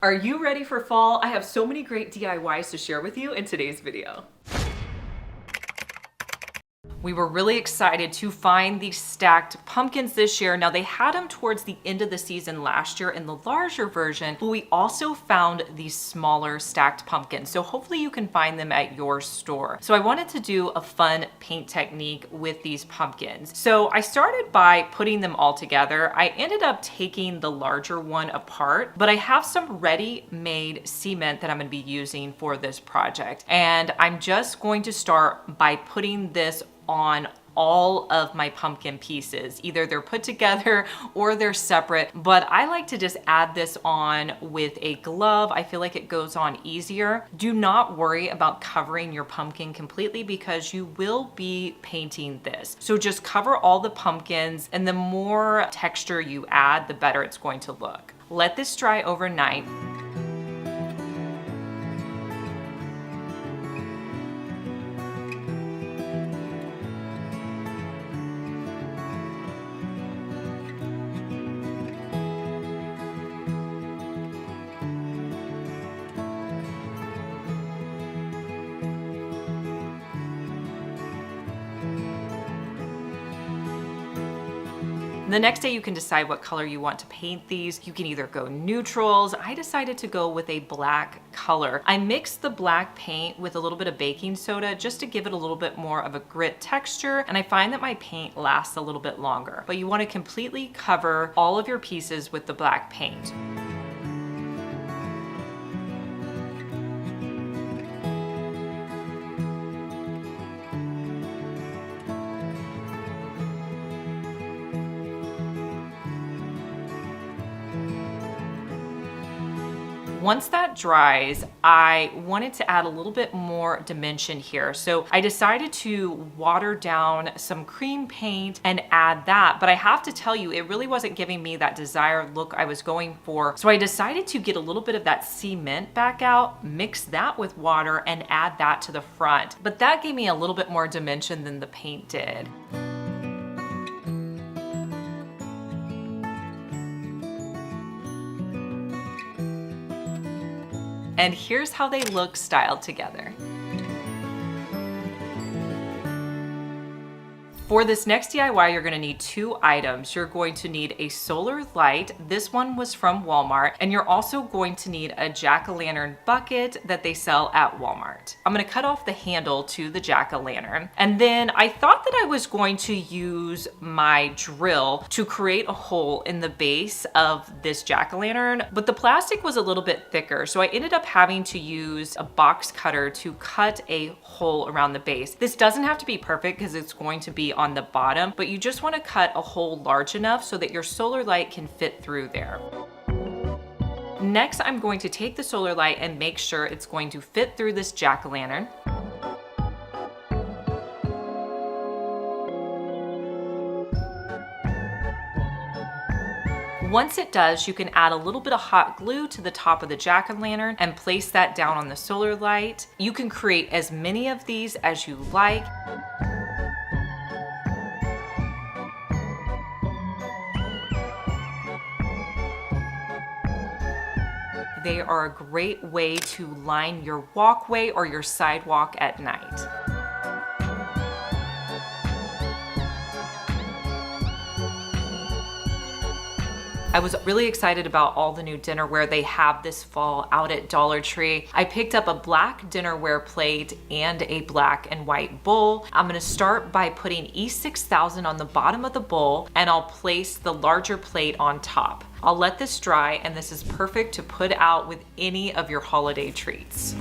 Are you ready for fall? I have so many great DIYs to share with you in today's video. We were really excited to find these stacked pumpkins this year. Now they had them towards the end of the season last year in the larger version, but we also found these smaller stacked pumpkins. So hopefully you can find them at your store. So I wanted to do a fun paint technique with these pumpkins. So I started by putting them all together. I ended up taking the larger one apart, but I have some ready-made cement that I'm gonna be using for this project. And I'm just going to start by putting this on all of my pumpkin pieces. Either they're put together or they're separate, but I like to just add this on with a glove. I feel like it goes on easier. Do not worry about covering your pumpkin completely because you will be painting this. So just cover all the pumpkins, and the more texture you add, the better it's going to look. Let this dry overnight. The next day you can decide what color you want to paint these. You can either go neutrals. I decided to go with a black color. I mixed the black paint with a little bit of baking soda just to give it a little bit more of a grit texture, and I find that my paint lasts a little bit longer. But you want to completely cover all of your pieces with the black paint. Once that dries, I wanted to add a little bit more dimension here. So I decided to water down some cream paint and add that, but I have to tell you, it really wasn't giving me that desired look I was going for. So I decided to get a little bit of that cement back out, mix that with water, and add that to the front. But that gave me a little bit more dimension than the paint did. And here's how they look styled together. For this next DIY, you're gonna need two items. You're going to need a solar light. This one was from Walmart. And you're also going to need a jack-o'-lantern bucket that they sell at Walmart. I'm gonna cut off the handle to the jack-o'-lantern. And then I thought that I was going to use my drill to create a hole in the base of this jack-o'-lantern, but the plastic was a little bit thicker. So I ended up having to use a box cutter to cut a hole around the base. This doesn't have to be perfect because it's going to be on the bottom, but you just want to cut a hole large enough so that your solar light can fit through there. Next, I'm going to take the solar light and make sure it's going to fit through this jack-o'-lantern. Once it does, you can add a little bit of hot glue to the top of the jack-o'-lantern and place that down on the solar light. You can create as many of these as you like. They are a great way to line your walkway or your sidewalk at night. I was really excited about all the new dinnerware they have this fall out at Dollar Tree. I picked up a black dinnerware plate and a black and white bowl. I'm gonna start by putting E6000 on the bottom of the bowl, and I'll place the larger plate on top. I'll let this dry, and this is perfect to put out with any of your holiday treats.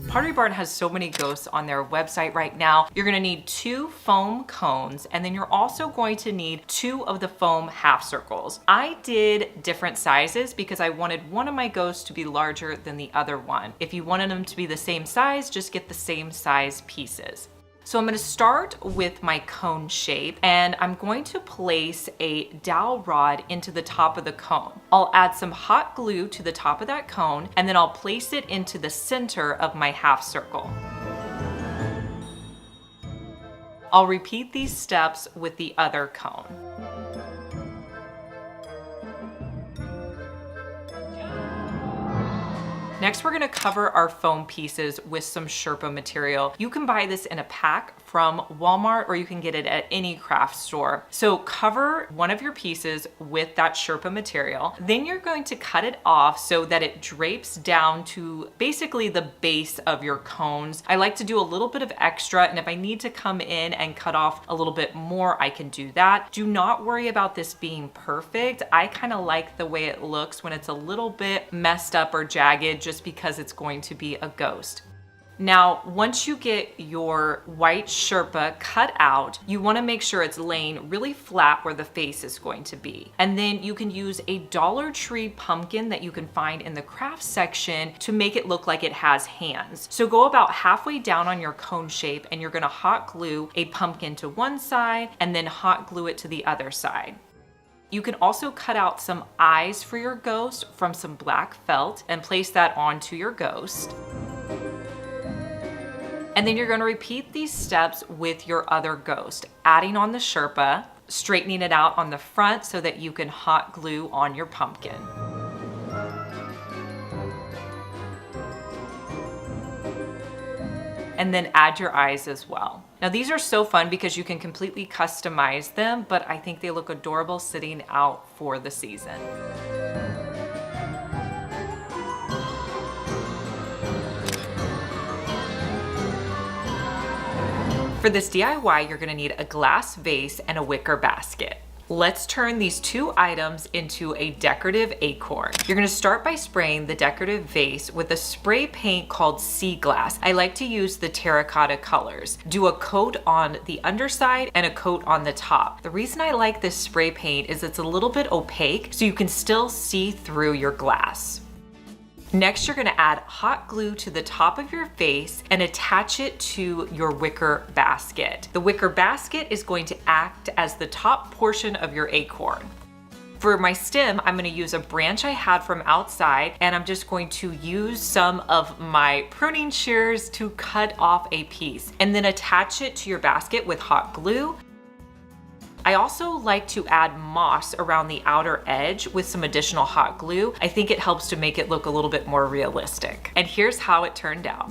Pottery Barn has so many ghosts on their website right now. You're gonna need 2 foam cones, and then you're also going to need 2 of the foam half circles. I did different sizes because I wanted one of my ghosts to be larger than the other one. If you wanted them to be the same size, just get the same size pieces. So I'm going to start with my cone shape, and I'm going to place a dowel rod into the top of the cone. I'll add some hot glue to the top of that cone, and then I'll place it into the center of my half circle. I'll repeat these steps with the other cone. Next, we're gonna cover our foam pieces with some Sherpa material. You can buy this in a pack from Walmart, or you can get it at any craft store. So cover one of your pieces with that Sherpa material. Then you're going to cut it off so that it drapes down to basically the base of your cones. I like to do a little bit of extra, and if I need to come in and cut off a little bit more, I can do that. Do not worry about this being perfect. I kind of like the way it looks when it's a little bit messed up or jagged, just because it's going to be a ghost. Now, once you get your white Sherpa cut out, you want to make sure it's laying really flat where the face is going to be. And then you can use a Dollar Tree pumpkin that you can find in the craft section to make it look like it has hands. So go about halfway down on your cone shape, and you're going to hot glue a pumpkin to one side and then hot glue it to the other side. You can also cut out some eyes for your ghost from some black felt and place that onto your ghost. And then you're going to repeat these steps with your other ghost, adding on the Sherpa, straightening it out on the front so that you can hot glue on your pumpkin. And then add your eyes as well. Now these are so fun because you can completely customize them, but I think they look adorable sitting out for the season. For this DIY, you're gonna need a glass vase and a wicker basket. Let's turn these two items into a decorative acorn. You're gonna start by spraying the decorative vase with a spray paint called Sea Glass. I like to use the terracotta colors. Do a coat on the underside and a coat on the top. The reason I like this spray paint is it's a little bit opaque, so you can still see through your glass. Next, you're gonna add hot glue to the top of your vase and attach it to your wicker basket. The wicker basket is going to act as the top portion of your acorn. For my stem, I'm gonna use a branch I had from outside, and I'm just going to use some of my pruning shears to cut off a piece and then attach it to your basket with hot glue. I also like to add moss around the outer edge with some additional hot glue. I think it helps to make it look a little bit more realistic. And here's how it turned out.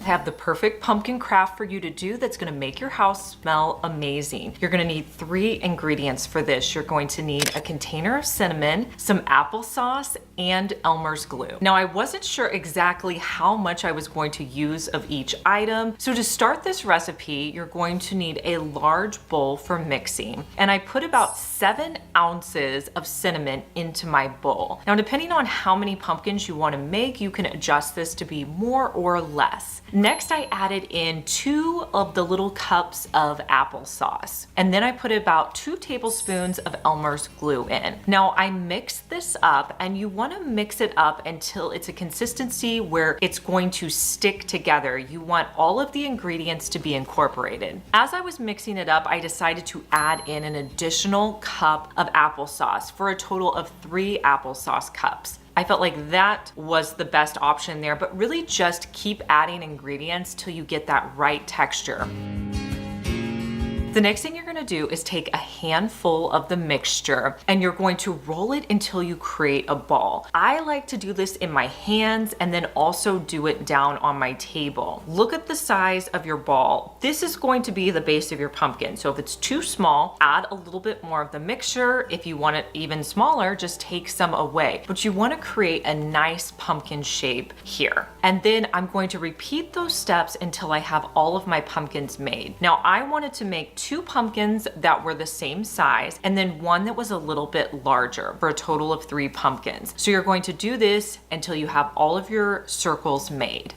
I have the perfect pumpkin craft for you to do that's gonna make your house smell amazing. You're gonna need 3 ingredients for this. You're going to need a container of cinnamon, some applesauce, and Elmer's glue. Now, I wasn't sure exactly how much I was going to use of each item. So to start this recipe, you're going to need a large bowl for mixing. And I put about 7 ounces of cinnamon into my bowl. Now, depending on how many pumpkins you wanna make, you can adjust this to be more or less. Next, I added in 2 of the little cups of applesauce. And then I put about 2 tablespoons of Elmer's glue in. Now, I mixed this up, and you wanna mix it up until it's a consistency where it's going to stick together. You want all of the ingredients to be incorporated. As I was mixing it up, I decided to add in an additional cup of applesauce for a total of 3 applesauce cups. I felt like that was the best option there, but really just keep adding ingredients till you get that right texture. The next thing you're gonna do is take a handful of the mixture and you're going to roll it until you create a ball. I like to do this in my hands and then also do it down on my table. Look at the size of your ball. This is going to be the base of your pumpkin. So if it's too small, add a little bit more of the mixture. If you want it even smaller, just take some away. But you wanna create a nice pumpkin shape here. And then I'm going to repeat those steps until I have all of my pumpkins made. Now, I wanted to make 2 pumpkins that were the same size and then 1 that was a little bit larger for a total of 3 pumpkins. So you're going to do this until you have all of your circles made.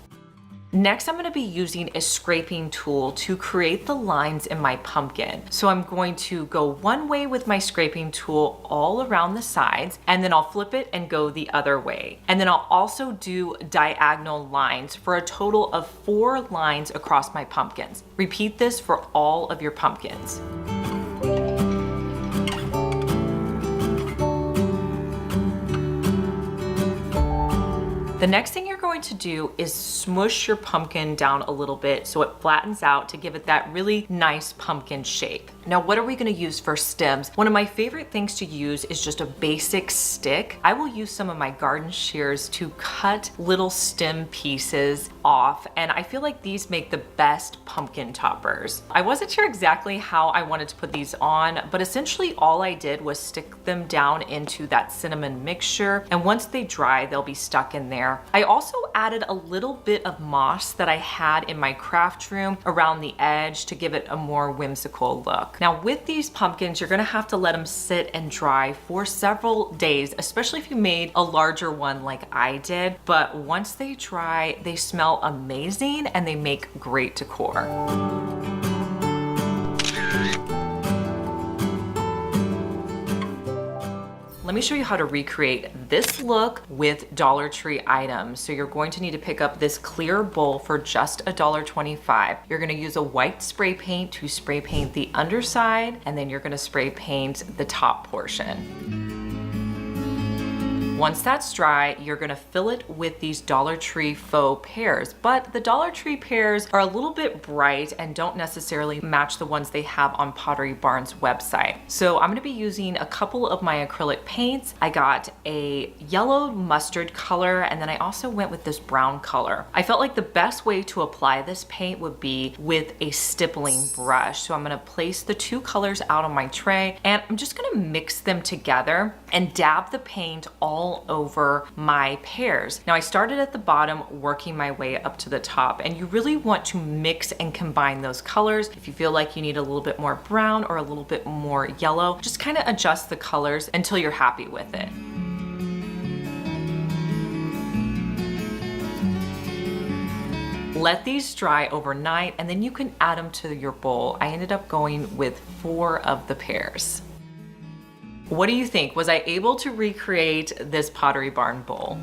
Next, I'm gonna be using a scraping tool to create the lines in my pumpkin. So I'm going to go one way with my scraping tool all around the sides, and then I'll flip it and go the other way. And then I'll also do diagonal lines for a total of 4 lines across my pumpkins. Repeat this for all of your pumpkins. The next thing you're going to do is smush your pumpkin down a little bit so it flattens out to give it that really nice pumpkin shape. Now, what are we gonna use for stems? One of my favorite things to use is just a basic stick. I will use some of my garden shears to cut little stem pieces off, and I feel like these make the best pumpkin toppers. I wasn't sure exactly how I wanted to put these on, but essentially all I did was stick them down into that cinnamon mixture, and once they dry, they'll be stuck in there. I also added a little bit of moss that I had in my craft room around the edge to give it a more whimsical look. Now, with these pumpkins, you're gonna have to let them sit and dry for several days, especially if you made a larger one like I did. But once they dry, they smell amazing and they make great decor. Let me show you how to recreate this look with Dollar Tree items. So you're going to need to pick up this clear bowl for just $1.25. You're gonna use a white spray paint to spray paint the underside, and then you're gonna spray paint the top portion. Once that's dry, you're gonna fill it with these Dollar Tree faux pears, but the Dollar Tree pears are a little bit bright and don't necessarily match the ones they have on Pottery Barn's website. So I'm gonna be using a couple of my acrylic paints. I got a yellow mustard color, and then I also went with this brown color. I felt like the best way to apply this paint would be with a stippling brush. So I'm gonna place the two colors out on my tray, and I'm just gonna mix them together and dab the paint all over my pears. Now, I started at the bottom, working my way up to the top, and you really want to mix and combine those colors. If you feel like you need a little bit more brown or a little bit more yellow, just kind of adjust the colors until you're happy with it. Let these dry overnight, and then you can add them to your bowl. I ended up going with 4 of the pears. What do you think? Was I able to recreate this Pottery Barn bowl?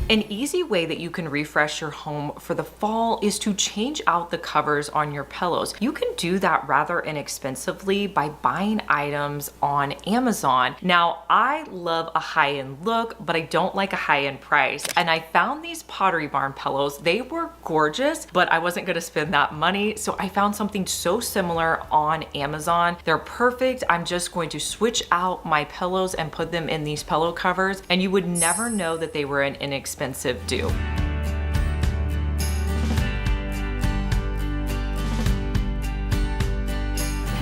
An easy way that you can refresh your home for the fall is to change out the covers on your pillows. You can do that rather inexpensively by buying items on Amazon. Now, I love a high-end look, but I don't like a high-end price. And I found these Pottery Barn pillows. They were gorgeous, but I wasn't gonna spend that money. So I found something so similar on Amazon. They're perfect. I'm just going to switch out my pillows and put them in these pillow covers, and you would never know that they were an inexpensive dupe.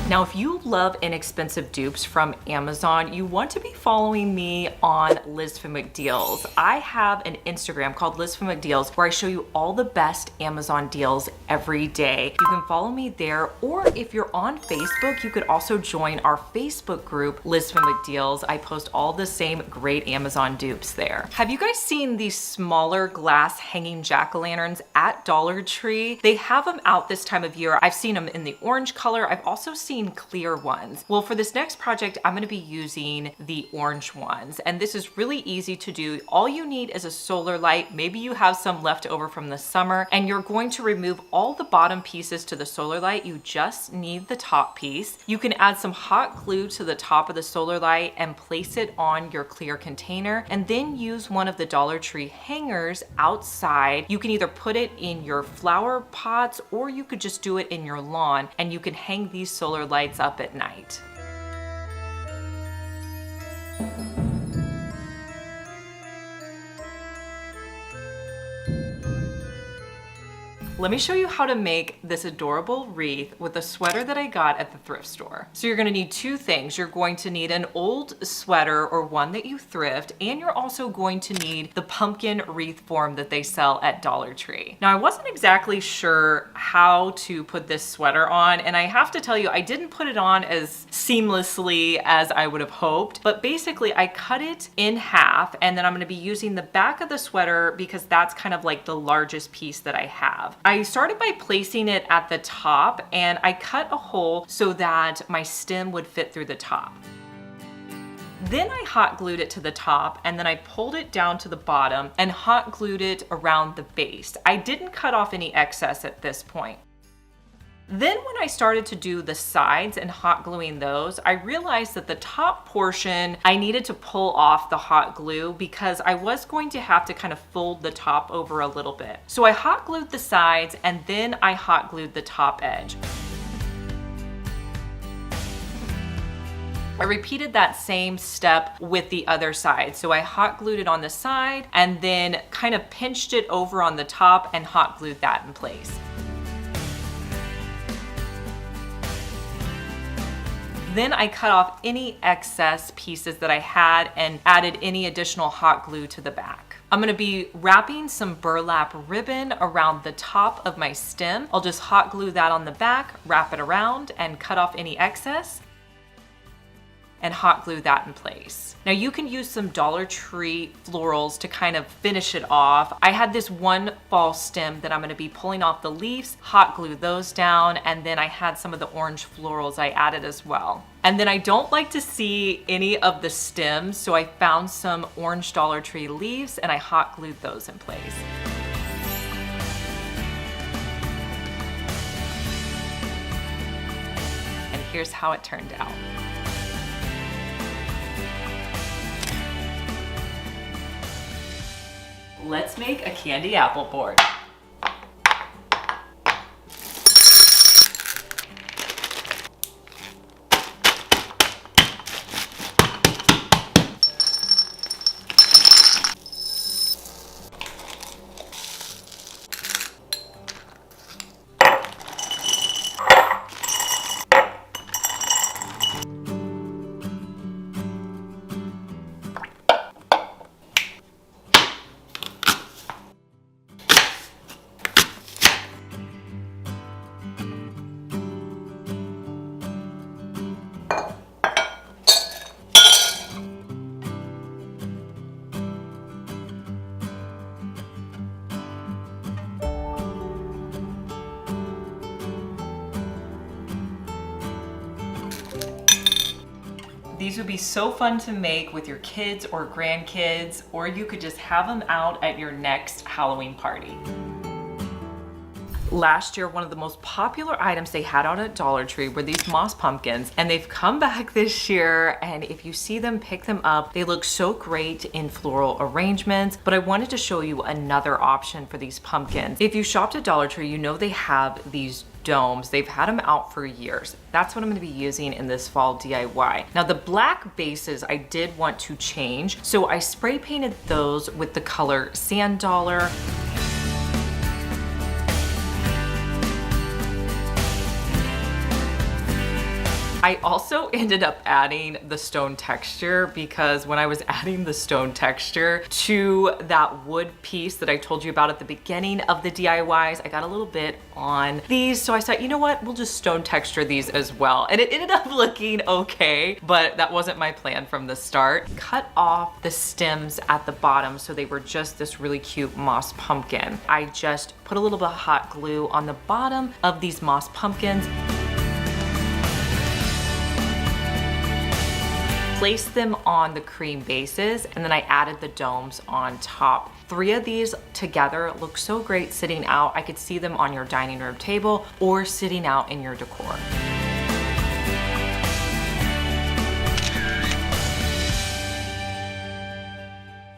Now, if you love inexpensive dupes from Amazon, you want to be following me on Liz Fenwick Deals. I have an Instagram called Liz Fenwick Deals where I show you all the best Amazon deals every day. You can follow me there, or if you're on Facebook, you could also join our Facebook group, Liz Fenwick Deals. I post all the same great Amazon dupes there. Have you guys seen these smaller glass hanging jack-o'-lanterns at Dollar Tree? They have them out this time of year. I've seen them in the orange color. I've also seen clear ones. Well, for this next project, I'm gonna be using the orange ones, and this is really easy to do. All you need is a solar light. Maybe you have some left over from the summer, and you're going to remove all the bottom pieces to the solar light. You just need the top piece. You can add some hot glue to the top of the solar light and place it on your clear container, and then use one of the Dollar Tree hangers outside. You can either put it in your flower pots, or you could just do it in your lawn, and you can hang these solar lights up at night. Let me show you how to make this adorable wreath with a sweater that I got at the thrift store. So you're gonna need 2 things. You're going to need an old sweater or one that you thrift, and you're also going to need the pumpkin wreath form that they sell at Dollar Tree. Now, I wasn't exactly sure how to put this sweater on, and I have to tell you, I didn't put it on as seamlessly as I would have hoped, but basically I cut it in half, and then I'm gonna be using the back of the sweater because that's kind of like the largest piece that I have. I started by placing it at the top, and I cut a hole so that my stem would fit through the top. Then I hot glued it to the top, and then I pulled it down to the bottom and hot glued it around the base. I didn't cut off any excess at this point. Then when I started to do the sides and hot gluing those, I realized that the top portion, I needed to pull off the hot glue because I was going to have to kind of fold the top over a little bit. So I hot glued the sides and then I hot glued the top edge. I repeated that same step with the other side. So I hot glued it on the side and then kind of pinched it over on the top and hot glued that in place. Then I cut off any excess pieces that I had and added any additional hot glue to the back. I'm gonna be wrapping some burlap ribbon around the top of my stem. I'll just hot glue that on the back, wrap it around, and cut off any excess and hot glue that in place. Now you can use some Dollar Tree florals to kind of finish it off. I had this one fall stem that I'm gonna be pulling off the leaves, hot glue those down, and then I had some of the orange florals I added as well. And then I don't like to see any of the stems, so I found some orange Dollar Tree leaves and I hot glued those in place. And here's how it turned out. Let's make a candy apple board. These would be so fun to make with your kids or grandkids, or you could just have them out at your next Halloween party. Last year, one of the most popular items they had out at Dollar Tree were these moss pumpkins, and they've come back this year, and if you see them, pick them up. They look so great in floral arrangements, but I wanted to show you another option for these pumpkins. If you shopped at Dollar Tree, you know they have these domes. They've had them out for years. That's what I'm gonna be using in this fall DIY. Now the black bases I did want to change, so I spray painted those with the color Sand Dollar. I also ended up adding the stone texture because when I was adding the stone texture to that wood piece that I told you about at the beginning of the DIYs, I got a little bit on these. So I thought, you know what, we'll just stone texture these as well. And it ended up looking okay, but that wasn't my plan from the start. Cut off the stems at the bottom so they were just this really cute moss pumpkin. I just put a little bit of hot glue on the bottom of these moss pumpkins. Placed them on the cream bases, and then I added the domes on top. 3 of these together look so great sitting out. I could see them on your dining room table or sitting out in your decor.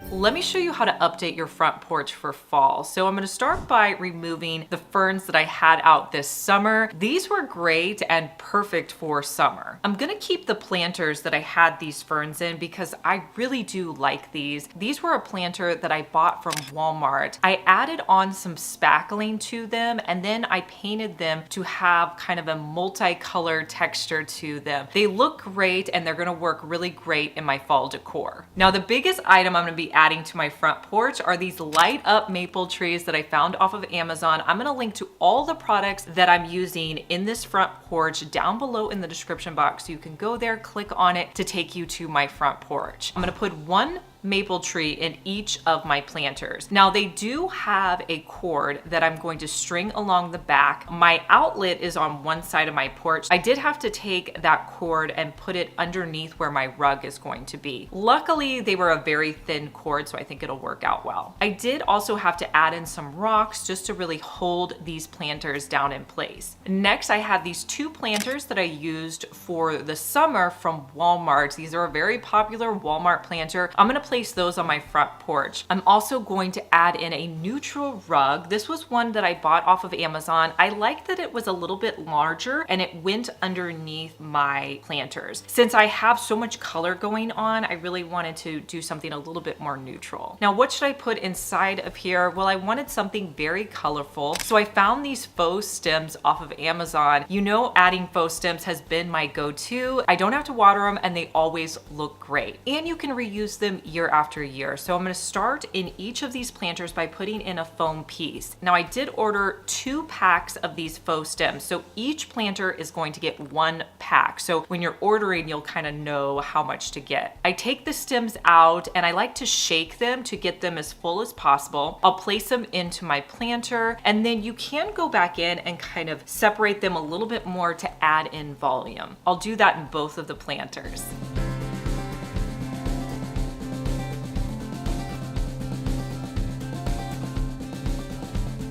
Let me show you how to update your front porch for fall. So I'm gonna start by removing the ferns that I had out this summer. These were great and perfect for summer. I'm gonna keep the planters that I had these ferns in because I really do like these. These were a planter that I bought from Walmart. I added on some spackling to them and then I painted them to have kind of a multicolored texture to them. They look great and they're gonna work really great in my fall decor. Now the biggest item I'm gonna be adding to my front porch are these light up maple trees that I found off of Amazon. I'm gonna link to all the products that I'm using in this front porch down below in the description box, so you can go there, click on it to take you to my front porch. I'm gonna put 1 maple tree in each of my planters. Now they do have a cord that I'm going to string along the back. My outlet is on one side of my porch. I did have to take that cord and put it underneath where my rug is going to be. Luckily, they were a very thin cord, so I think it'll work out well. I did also have to add in some rocks just to really hold these planters down in place. Next, I have these two planters that I used for the summer from Walmart. These are a very popular Walmart planter. I'm gonna place those on my front porch. I'm also going to add in a neutral rug. This was one that I bought off of Amazon. I liked that it was a little bit larger and it went underneath my planters. Since I have so much color going on, I really wanted to do something a little bit more neutral. Now, what should I put inside of here? Well, I wanted something very colorful. So I found these faux stems off of Amazon. You know, adding faux stems has been my go-to. I don't have to water them and they always look great. And you can reuse them year after year. So I'm gonna start in each of these planters by putting in a foam piece. Now I did order 2 packs of these faux stems. So each planter is going to get 1 pack. So when you're ordering, you'll kind of know how much to get. I take the stems out and I like to shake them to get them as full as possible. I'll place them into my planter and then you can go back in and kind of separate them a little bit more to add in volume. I'll do that in both of the planters.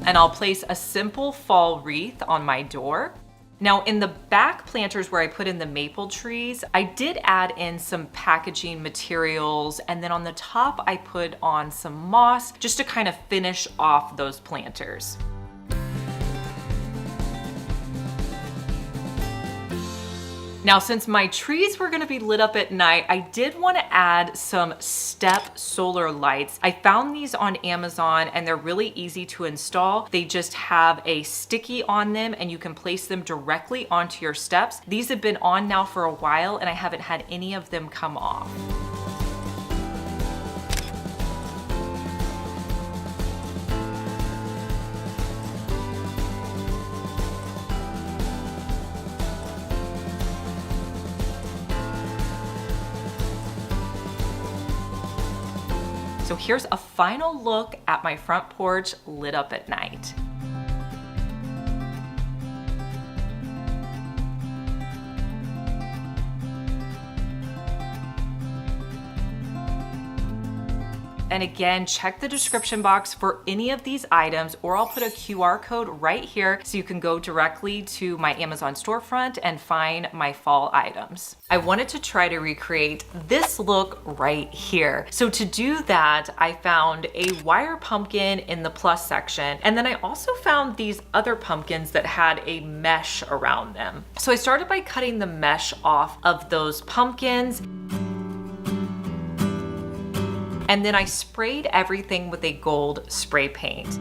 And I'll place a simple fall wreath on my door. Now in the back planters where I put in the maple trees, I did add in some packaging materials, and then on the top I put on some moss just to kind of finish off those planters. Now, since my trees were gonna be lit up at night, I did wanna add some step solar lights. I found these on Amazon and they're really easy to install. They just have a sticky on them and you can place them directly onto your steps. These have been on now for a while and I haven't had any of them come off. So here's a final look at my front porch lit up at night. And again, check the description box for any of these items, or I'll put a QR code right here so you can go directly to my Amazon storefront and find my fall items. I wanted to try to recreate this look right here. So to do that, I found a wire pumpkin in the plus section. And then I also found these other pumpkins that had a mesh around them. So I started by cutting the mesh off of those pumpkins. And then I sprayed everything with a gold spray paint.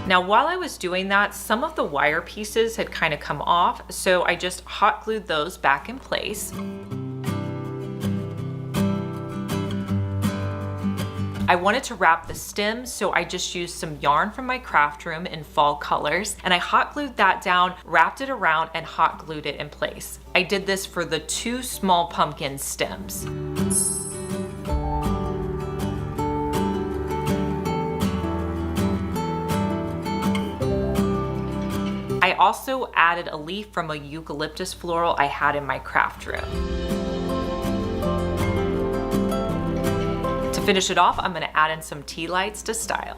Now, while I was doing that, some of the wire pieces had kind of come off, so I just hot glued those back in place. I wanted to wrap the stems, so I just used some yarn from my craft room in fall colors, and I hot glued that down, wrapped it around, and hot glued it in place. I did this for the 2 small pumpkin stems. I also added a leaf from a eucalyptus floral I had in my craft room. To finish it off, I'm gonna add in some tea lights to style.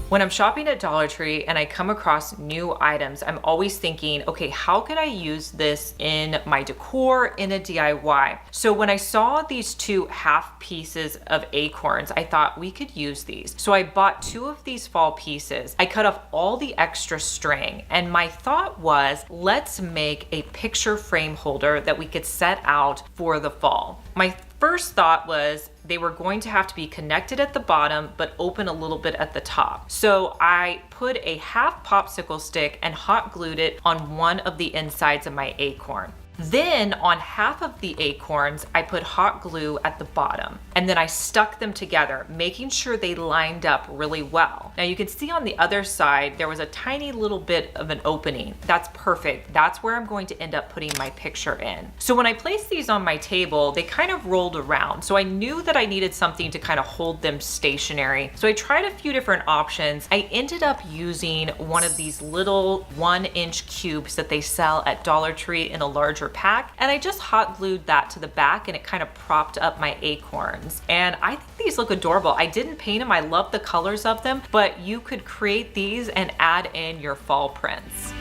When I'm shopping at Dollar Tree and I come across new items, I'm always thinking, okay, how could I use this in my decor, in a DIY? So when I saw these 2 half pieces of acorns, I thought we could use these. So I bought 2 of these fall pieces. I cut off all the extra string, and my thought was, let's make a picture frame holder that we could set out for the fall. My first thought was they were going to have to be connected at the bottom but open a little bit at the top. So I put a half popsicle stick and hot glued it on one of the insides of my acorn. Then on half of the acorns, I put hot glue at the bottom, and then I stuck them together, making sure they lined up really well. Now you can see on the other side, there was a tiny little bit of an opening. That's perfect. That's where I'm going to end up putting my picture in. So when I placed these on my table, they kind of rolled around. So I knew that I needed something to kind of hold them stationary. So I tried a few different options. I ended up using one of these little 1-inch cubes that they sell at Dollar Tree in a larger pack, and I just hot glued that to the back, and it kind of propped up my acorns. And I think these look adorable. I didn't paint them. I love the colors of them, but you could create these and add in your fall prints.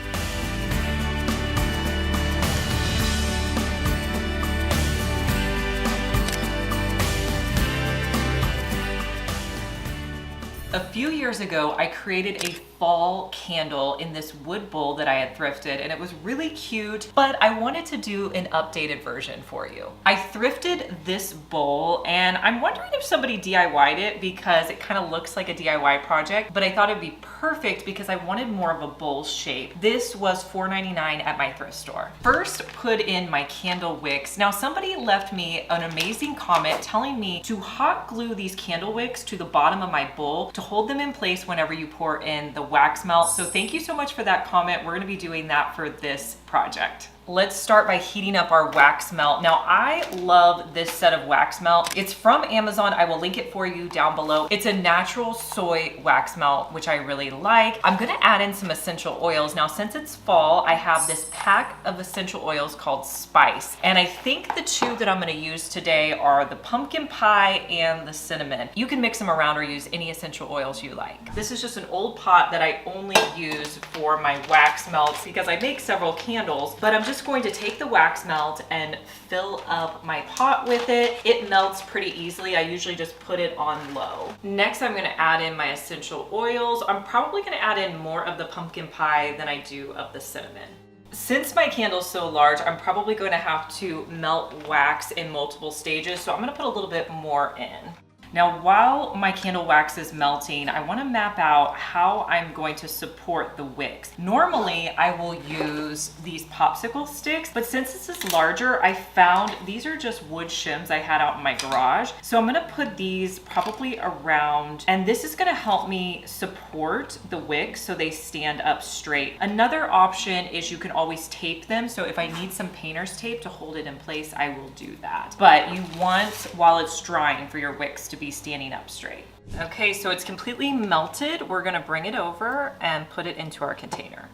A few years ago, I created a fall candle in this wood bowl that I had thrifted, and it was really cute, but I wanted to do an updated version for you. I thrifted this bowl, and I'm wondering if somebody DIY'd it because it kind of looks like a DIY project, but I thought it'd be perfect because I wanted more of a bowl shape. This was $4.99 at my thrift store. First, put in my candle wicks. Now, somebody left me an amazing comment telling me to hot glue these candle wicks to the bottom of my bowl to hold them in place whenever you pour in the wax melt. So thank you so much for that comment. We're gonna be doing that for this project. Let's start by heating up our wax melt. Now, I love this set of wax melt. It's from Amazon. I will link it for you down below. It's a natural soy wax melt, which I really like. I'm gonna add in some essential oils. Now, since it's fall, I have this pack of essential oils called Spice. And I think the two that I'm gonna use today are the pumpkin pie and the cinnamon. You can mix them around or use any essential oils you like. This is just an old pot that I only use for my wax melts because I make several candles, but I'm just going to take the wax melt and fill up my pot with it. It melts pretty easily. I usually just put it on low. Next, I'm gonna add in my essential oils. I'm probably gonna add in more of the pumpkin pie than I do of the cinnamon. Since my candle's so large, I'm probably going to have to melt wax in multiple stages, so I'm gonna put a little bit more in. Now, while my candle wax is melting, I want to map out how I'm going to support the wicks. Normally, I will use these popsicle sticks, but since this is larger, I found these are just wood shims I had out in my garage. So I'm going to put these probably around, and this is going to help me support the wicks so they stand up straight. Another option is you can always tape them. So if I need some painter's tape to hold it in place, I will do that. But you want, while it's drying, for your wicks to be standing up straight. Okay, so it's completely melted. We're gonna bring it over and put it into our container.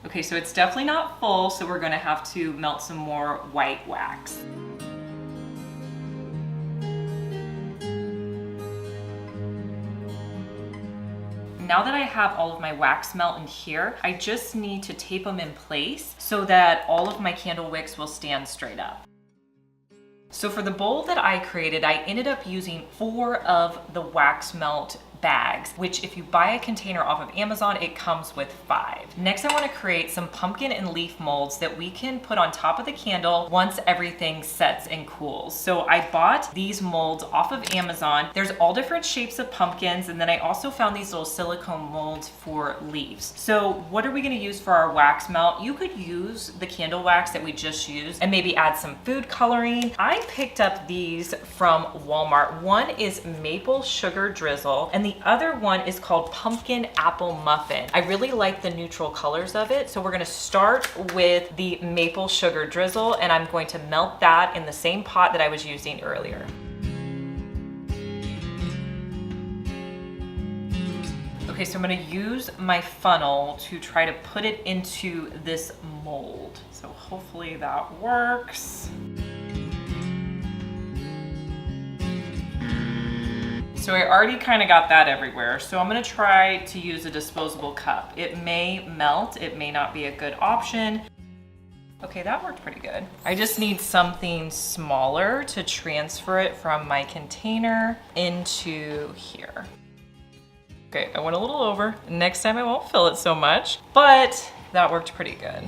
Okay, so it's definitely not full, so we're gonna have to melt some more white wax. Now that I have all of my wax melt in here, I just need to tape them in place so that all of my candle wicks will stand straight up. So for the bowl that I created, I ended up using 4 of the wax melt bags, which if you buy a container off of Amazon, it comes with 5. Next, I want to create some pumpkin and leaf molds that we can put on top of the candle once everything sets and cools. So I bought these molds off of Amazon. There's all different shapes of pumpkins, and then I also found these little silicone molds for leaves. So what are we going to use for our wax melt? You could use the candle wax that we just used and maybe add some food coloring. I picked up these from Walmart. One is maple sugar drizzle, and the other one is called pumpkin apple muffin. I really like the neutral colors of it. So we're gonna start with the maple sugar drizzle, and I'm going to melt that in the same pot that I was using earlier. Okay, so I'm gonna use my funnel to try to put it into this mold. So hopefully that works. So I already kind of got that everywhere. So I'm gonna try to use a disposable cup. It may melt, it may not be a good option. Okay, that worked pretty good. I just need something smaller to transfer it from my container into here. Okay, I went a little over. Next time I won't fill it so much, but that worked pretty good.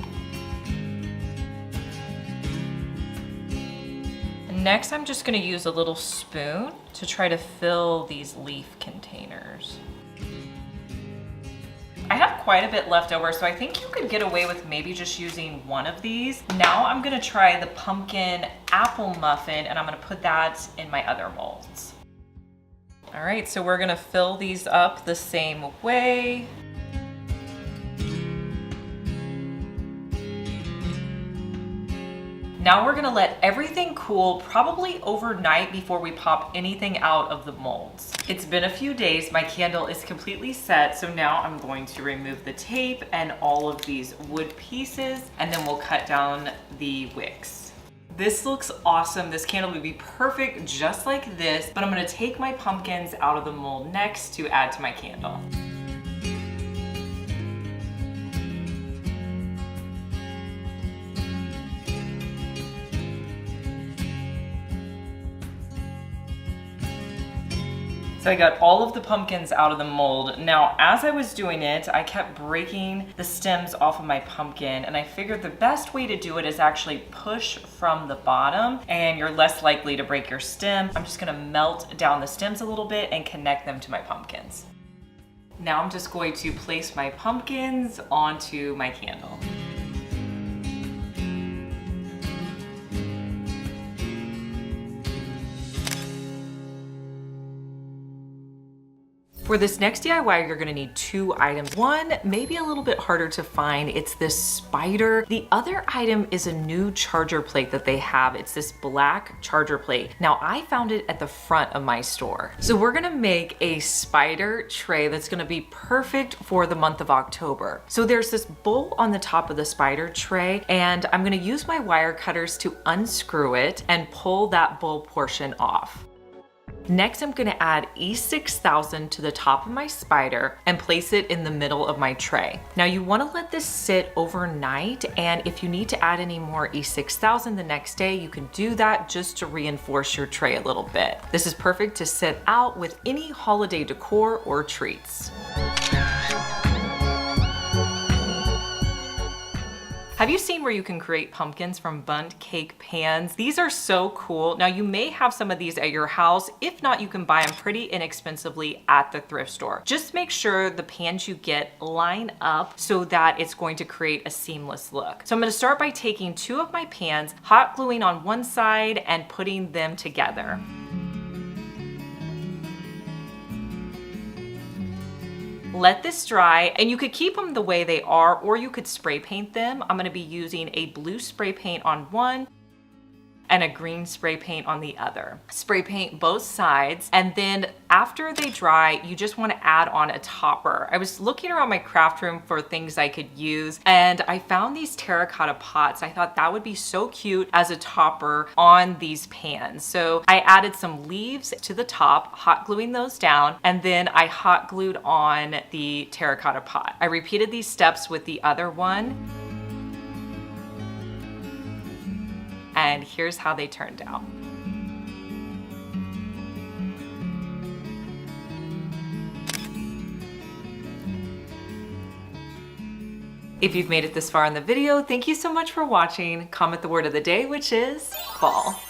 Next, I'm just gonna use a little spoon to try to fill these leaf containers. I have quite a bit left over, so I think you could get away with maybe just using one of these. Now I'm gonna try the pumpkin apple muffin, and I'm gonna put that in my other molds. All right, so we're gonna fill these up the same way. Now we're gonna let everything cool probably overnight before we pop anything out of the molds. It's been a few days, my candle is completely set, so now I'm going to remove the tape and all of these wood pieces, and then we'll cut down the wicks. This looks awesome. This candle would be perfect just like this, but I'm gonna take my pumpkins out of the mold next to add to my candle. So I got all of the pumpkins out of the mold. Now, as I was doing it, I kept breaking the stems off of my pumpkin, and I figured the best way to do it is actually push from the bottom, and you're less likely to break your stem. I'm just gonna melt down the stems a little bit and connect them to my pumpkins. Now I'm just going to place my pumpkins onto my candle. For this next DIY, you're gonna need 2 items. One, maybe a little bit harder to find. It's this spider. The other item is a new charger plate that they have. It's this black charger plate. Now, I found it at the front of my store. So we're gonna make a spider tray that's gonna be perfect for the month of October. So there's this bowl on the top of the spider tray, and I'm gonna use my wire cutters to unscrew it and pull that bowl portion off. Next, I'm gonna add E6000 to the top of my spider and place it in the middle of my tray. Now you wanna let this sit overnight, and if you need to add any more E6000 the next day, you can do that just to reinforce your tray a little bit. This is perfect to sit out with any holiday decor or treats. Have you seen where you can create pumpkins from bundt cake pans? These are so cool. Now you may have some of these at your house. If not, you can buy them pretty inexpensively at the thrift store. Just make sure the pans you get line up so that it's going to create a seamless look. So I'm gonna start by taking 2 of my pans, hot gluing on one side and putting them together. Let this dry, and you could keep them the way they are, or you could spray paint them. I'm gonna be using a blue spray paint on one and a green spray paint on the other. Spray paint both sides, and then after they dry, you just wanna add on a topper. I was looking around my craft room for things I could use, and I found these terracotta pots. I thought that would be so cute as a topper on these pans. So I added some leaves to the top, hot gluing those down, and then I hot glued on the terracotta pot. I repeated these steps with the other one. And here's how they turned out. If you've made it this far in the video, thank you so much for watching. Comment the word of the day, which is fall.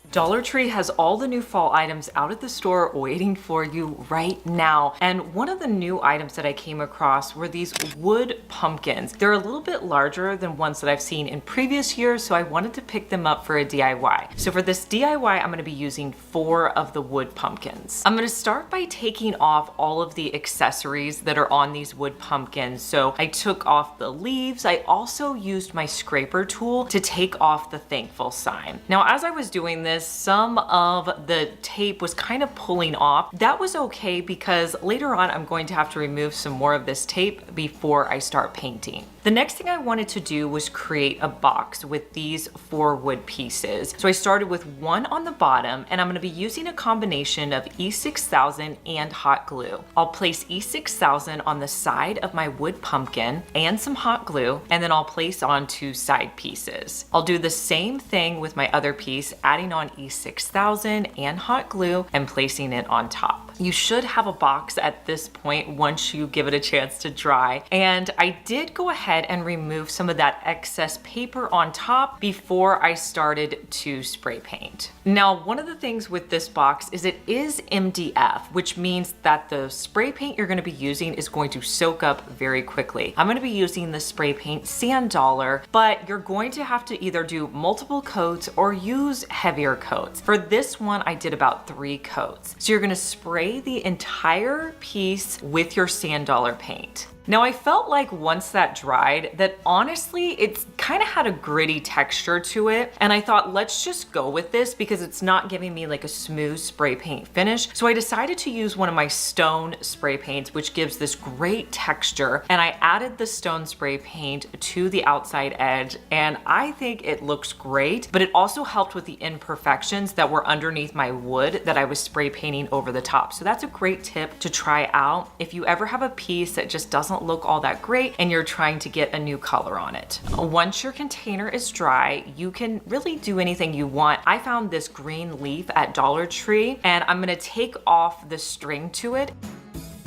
Dollar Tree has all the new fall items out at the store waiting for you right now. And one of the new items that I came across were these wood pumpkins. They're a little bit larger than ones that I've seen in previous years, so I wanted to pick them up for a DIY. So for this DIY, I'm gonna be using 4 of the wood pumpkins. I'm gonna start by taking off all of the accessories that are on these wood pumpkins. So I took off the leaves. I also used my scraper tool to take off the thankful sign. Now, as I was doing this, some of the tape was kind of pulling off. That was okay because later on I'm going to have to remove some more of this tape before I start painting. The next thing I wanted to do was create a box with these 4 wood pieces. So I started with 1 on the bottom, and I'm gonna be using a combination of E6000 and hot glue. I'll place E6000 on the side of my wood pumpkin and some hot glue, and then I'll place on 2 side pieces. I'll do the same thing with my other piece, adding on E6000 and hot glue and placing it on top. You should have a box at this point once you give it a chance to dry. And I did go ahead and remove some of that excess paper on top before I started to spray paint. Now, one of the things with this box is it is MDF, which means that the spray paint you're going to be using is going to soak up very quickly. I'm going to be using the spray paint Sand Dollar, but you're going to have to either do multiple coats or use heavier coats. For this one, I did about 3 coats. So you're going to spray the entire piece with your Sand Dollar paint. Now, I felt like once that dried that honestly, it's kind of had a gritty texture to it. And I thought, let's just go with this because it's not giving me like a smooth spray paint finish. So I decided to use one of my stone spray paints, which gives this great texture. And I added the stone spray paint to the outside edge. And I think it looks great, but it also helped with the imperfections that were underneath my wood that I was spray painting over the top. So that's a great tip to try out if you ever have a piece that just doesn't look all that great and you're trying to get a new color on it. Once your container is dry, you can really do anything you want. I found this green leaf at Dollar Tree and I'm gonna take off the string to it.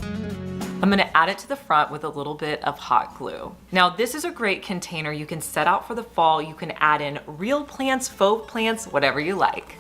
I'm gonna add it to the front with a little bit of hot glue. Now, this is a great container you can set out for the fall. You can add in real plants, faux plants, whatever you like.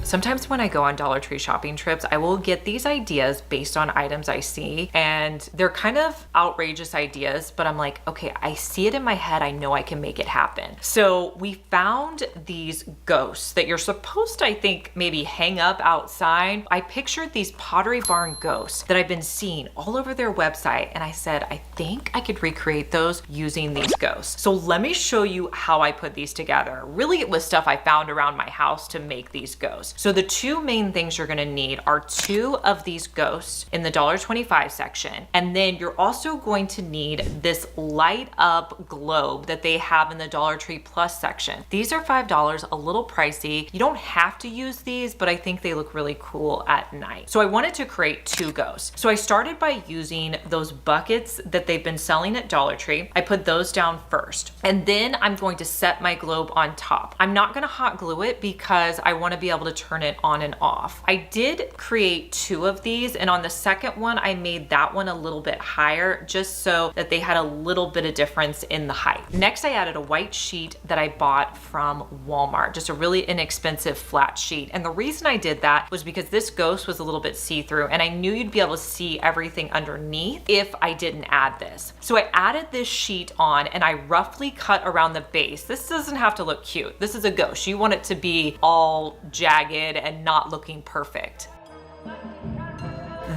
Sometimes when I go on Dollar Tree shopping trips, I will get these ideas based on items I see, and they're kind of outrageous ideas, but I'm like, okay, I see it in my head. I know I can make it happen. So we found these ghosts that you're supposed to, I think, maybe hang up outside. I pictured these Pottery Barn ghosts that I've been seeing all over their website, and I said, I think I could recreate those using these ghosts. So let me show you how I put these together. Really, it was stuff I found around my house to make these ghosts. So the 2 main things you're gonna need are 2 of these ghosts in the $1.25 section. And then you're also going to need this light up globe that they have in the Dollar Tree Plus section. These are $5, a little pricey. You don't have to use these, but I think they look really cool at night. So I wanted to create 2 ghosts. So I started by using those buckets that they've been selling at Dollar Tree. I put those down first. And then I'm going to set my globe on top. I'm not gonna hot glue it because I wanna be able to turn it on and off. I did create 2 of these, and on the second one, I made that one a little bit higher just so that they had a little bit of difference in the height. Next, I added a white sheet that I bought from Walmart, just a really inexpensive flat sheet. And the reason I did that was because this ghost was a little bit see-through, and I knew you'd be able to see everything underneath if I didn't add this. So I added this sheet on, and I roughly cut around the base. This doesn't have to look cute. This is a ghost. You want it to be all jagged and not looking perfect.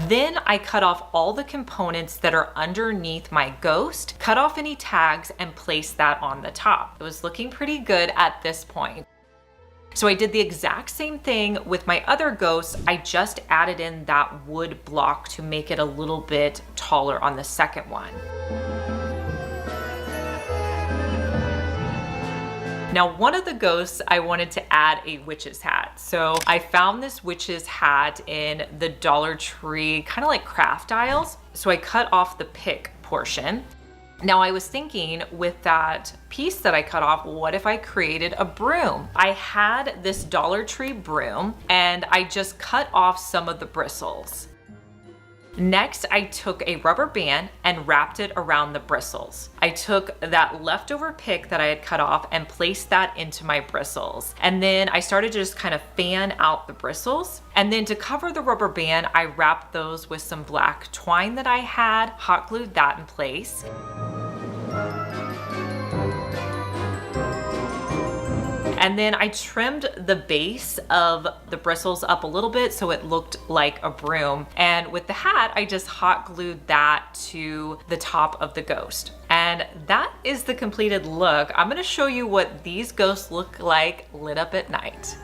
Then I cut off all the components that are underneath my ghost, cut off any tags, and placed that on the top. It was looking pretty good at this point. So I did the exact same thing with my other ghosts. I just added in that wood block to make it a little bit taller on the second one. Now, one of the ghosts, I wanted to add a witch's hat. So I found this witch's hat in the Dollar Tree, kind of like craft aisles. So I cut off the pick portion. Now I was thinking with that piece that I cut off, what if I created a broom? I had this Dollar Tree broom and I just cut off some of the bristles. Next, I took a rubber band and wrapped it around the bristles. I took that leftover pick that I had cut off and placed that into my bristles. And then I started to just kind of fan out the bristles. And then to cover the rubber band, I wrapped those with some black twine that I had, hot glued that in place. And then I trimmed the base of the bristles up a little bit so it looked like a broom. And with the hat, I just hot glued that to the top of the ghost. And that is the completed look. I'm gonna show you what these ghosts look like lit up at night.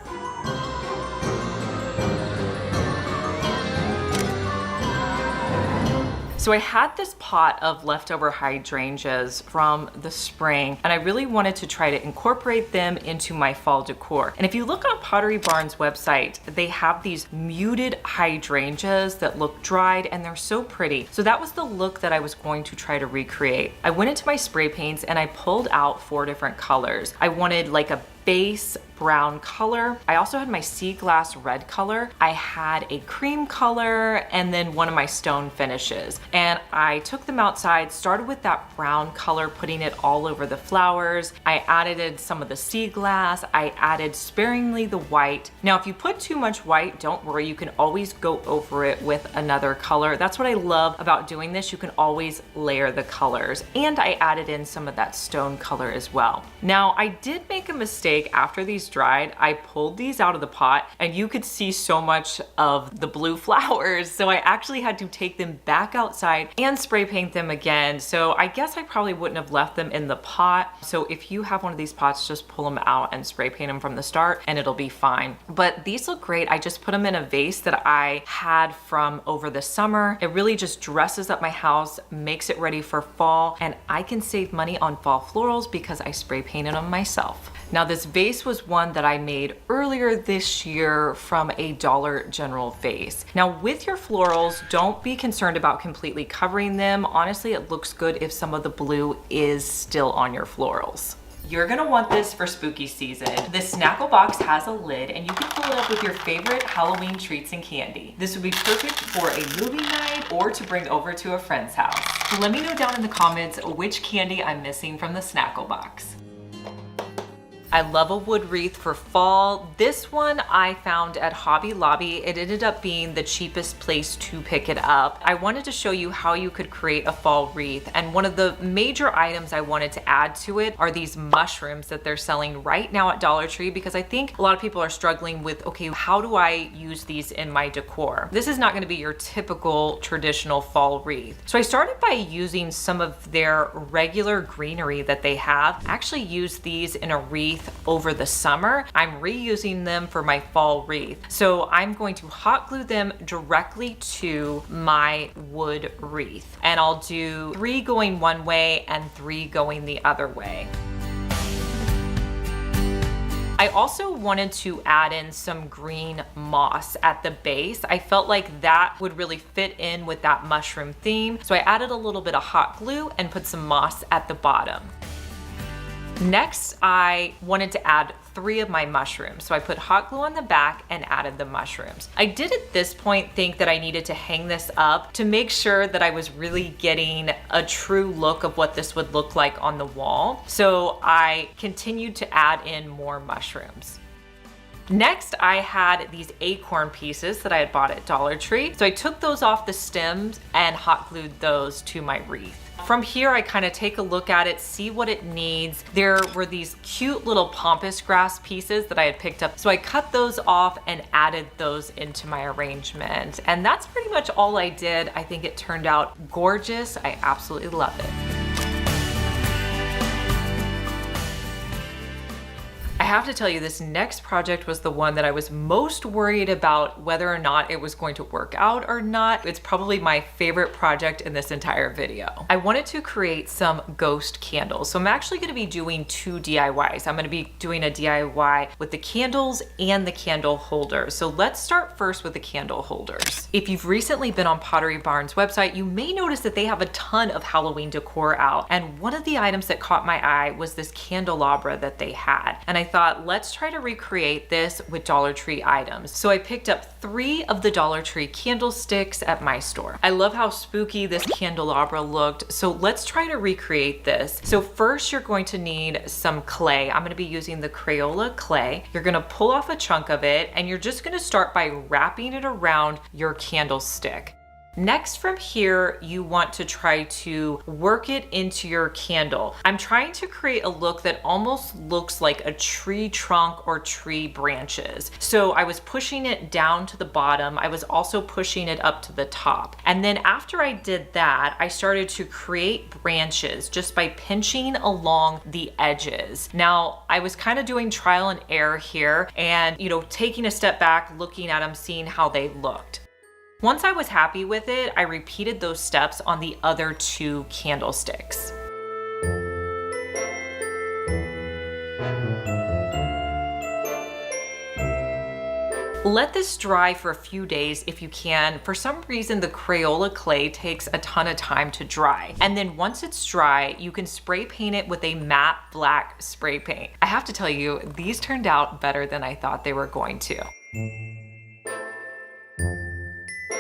So I had this pot of leftover hydrangeas from the spring, and I really wanted to try to incorporate them into my fall decor. And if you look on Pottery Barn's website, they have these muted hydrangeas that look dried, and they're so pretty. So that was the look that I was going to try to recreate. I went into my spray paints and I pulled out 4 different colors. I wanted like a base brown color. I also had my sea glass red color. I had a cream color and then one of my stone finishes. And I took them outside, started with that brown color, putting it all over the flowers. I added some of the sea glass. I added sparingly the white. Now, if you put too much white, don't worry, you can always go over it with another color. That's what I love about doing this. You can always layer the colors. And I added in some of that stone color as well. Now, I did make a mistake after these dried. I pulled these out of the pot and you could see so much of the blue flowers. So I actually had to take them back outside and spray paint them again. So I guess I probably wouldn't have left them in the pot. So if you have one of these pots, just pull them out and spray paint them from the start and it'll be fine. But these look great. I just put them in a vase that I had from over the summer. It really just dresses up my house, makes it ready for fall, and I can save money on fall florals because I spray painted them myself. Now, this vase was one that I made earlier this year from a Dollar General vase. Now, with your florals, don't be concerned about completely covering them. Honestly, it looks good if some of the blue is still on your florals. You're gonna want this for spooky season. This Snackle box has a lid and you can fill it up with your favorite Halloween treats and candy. This would be perfect for a movie night or to bring over to a friend's house. So let me know down in the comments which candy I'm missing from the Snackle box. I love a wood wreath for fall. This one I found at Hobby Lobby. It ended up being the cheapest place to pick it up. I wanted to show you how you could create a fall wreath, and one of the major items I wanted to add to it are these mushrooms that they're selling right now at Dollar Tree, because I think a lot of people are struggling with, okay, how do I use these in my decor? This is not going to be your typical traditional fall wreath. So I started by using some of their regular greenery that they have. I actually used these in a wreath over the summer. I'm reusing them for my fall wreath. So I'm going to hot glue them directly to my wood wreath. And I'll do 3 going one way and 3 going the other way. I also wanted to add in some green moss at the base. I felt like that would really fit in with that mushroom theme. So I added a little bit of hot glue and put some moss at the bottom. Next, I wanted to add 3 of my mushrooms. So I put hot glue on the back and added the mushrooms. I did at this point think that I needed to hang this up to make sure that I was really getting a true look of what this would look like on the wall. So I continued to add in more mushrooms. Next, I had these acorn pieces that I had bought at Dollar Tree. So I took those off the stems and hot glued those to my wreath. From here, I kind of take a look at it, see what it needs. There were these cute little pampas grass pieces that I had picked up. So I cut those off and added those into my arrangement. And that's pretty much all I did. I think it turned out gorgeous. I absolutely love it. I have to tell you, this next project was the one that I was most worried about whether or not it was going to work out or not. It's probably my favorite project in this entire video. I wanted to create some ghost candles. So I'm actually going to be doing 2 DIYs. I'm going to be doing a DIY with the candles and the candle holders. So let's start first with the candle holders. If you've recently been on Pottery Barn's website, you may notice that they have a ton of Halloween decor out. And one of the items that caught my eye was this candelabra that they had. And I thought, let's try to recreate this with Dollar Tree items. So I picked up 3 of the Dollar Tree candlesticks at my store. I love how spooky this candelabra looked. So let's try to recreate this. So first you're going to need some clay. I'm going to be using the Crayola clay. You're going to pull off a chunk of it and you're just going to start by wrapping it around your candlestick. Next, from here, you want to try to work it into your candle. I'm trying to create a look that almost looks like a tree trunk or tree branches. So I was pushing it down to the bottom. I was also pushing it up to the top. And then after I did that, I started to create branches just by pinching along the edges. Now, I was kind of doing trial and error here and, taking a step back, looking at them, seeing how they looked. Once I was happy with it, I repeated those steps on the other 2 candlesticks. Let this dry for a few days if you can. For some reason, the Crayola clay takes a ton of time to dry. And then once it's dry, you can spray paint it with a matte black spray paint. I have to tell you, these turned out better than I thought they were going to.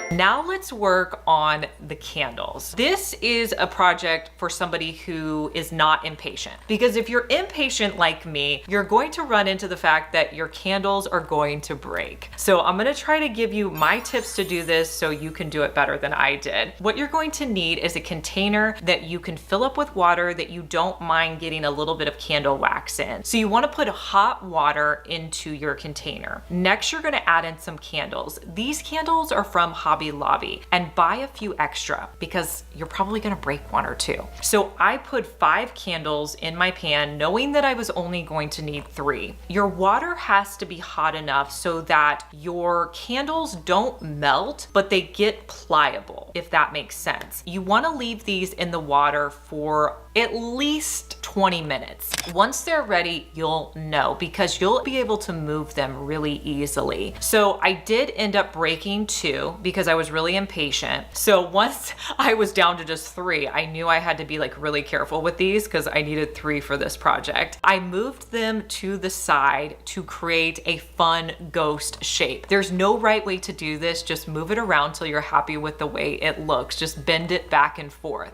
Now let's work on the candles. This is a project for somebody who is not impatient, because if you're impatient like me, you're going to run into the fact that your candles are going to break. So I'm gonna try to give you my tips to do this so you can do it better than I did. What you're going to need is a container that you can fill up with water that you don't mind getting a little bit of candle wax in. So you wanna put hot water into your container. Next, you're gonna add in some candles. These candles are from Hobby Lobby, and buy a few extra because you're probably gonna break 1 or 2. So I put 5 candles in my pan, knowing that I was only going to need 3. Your water has to be hot enough so that your candles don't melt, but they get pliable, if that makes sense. You wanna leave these in the water for at least 20 minutes. Once they're ready, you'll know because you'll be able to move them really easily. So I did end up breaking 2 because I was really impatient. So once I was down to just 3, I knew I had to be like really careful with these because I needed 3 for this project. I moved them to the side to create a fun ghost shape. There's no right way to do this. Just move it around till you're happy with the way it looks. Just bend it back and forth.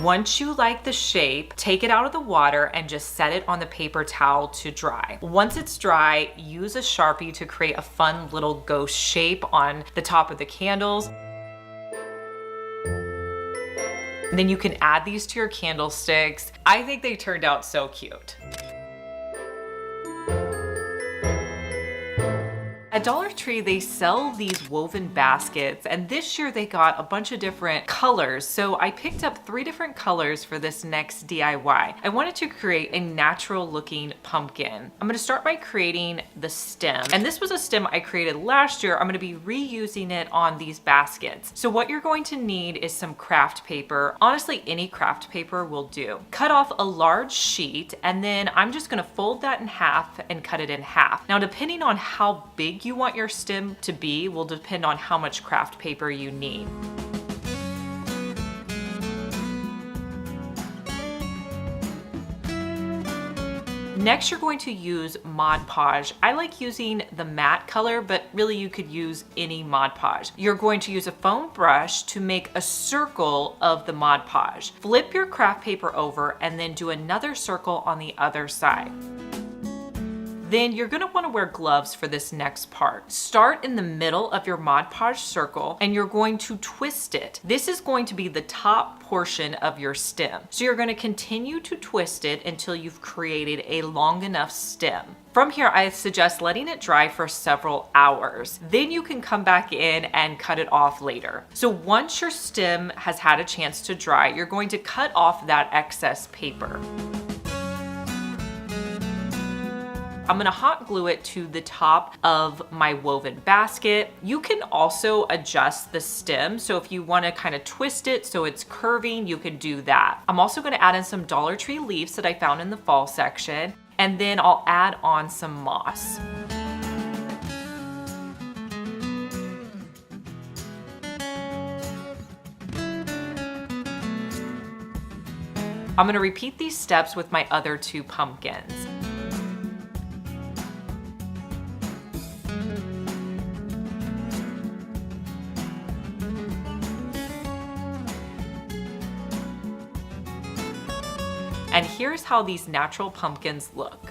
Once you like the shape, take it out of the water and just set it on the paper towel to dry. Once it's dry, use a Sharpie to create a fun little ghost shape on the top of the candles. And then you can add these to your candlesticks. I think they turned out so cute. At Dollar Tree, they sell these woven baskets, and this year they got a bunch of different colors. So I picked up 3 different colors for this next DIY. I wanted to create a natural looking pumpkin. I'm gonna start by creating the stem. And this was a stem I created last year. I'm gonna be reusing it on these baskets. So what you're going to need is some craft paper. Honestly, any craft paper will do. Cut off a large sheet, and then I'm just gonna fold that in half and cut it in half. Now, depending on how big you want your stem to be will depend on how much craft paper you need. Next, you're going to use Mod Podge. I like using the matte color, but really you could use any Mod Podge. You're going to use a foam brush to make a circle of the Mod Podge. Flip your craft paper over and then do another circle on the other side. Then you're gonna wanna wear gloves for this next part. Start in the middle of your Mod Podge circle and you're going to twist it. This is going to be the top portion of your stem. So you're gonna continue to twist it until you've created a long enough stem. From here, I suggest letting it dry for several hours. Then you can come back in and cut it off later. So once your stem has had a chance to dry, you're going to cut off that excess paper. I'm gonna hot glue it to the top of my woven basket. You can also adjust the stem. So if you wanna kind of twist it so it's curving, you can do that. I'm also gonna add in some Dollar Tree leaves that I found in the fall section. And then I'll add on some moss. I'm gonna repeat these steps with my other 2 pumpkins. And here's how these natural pumpkins look.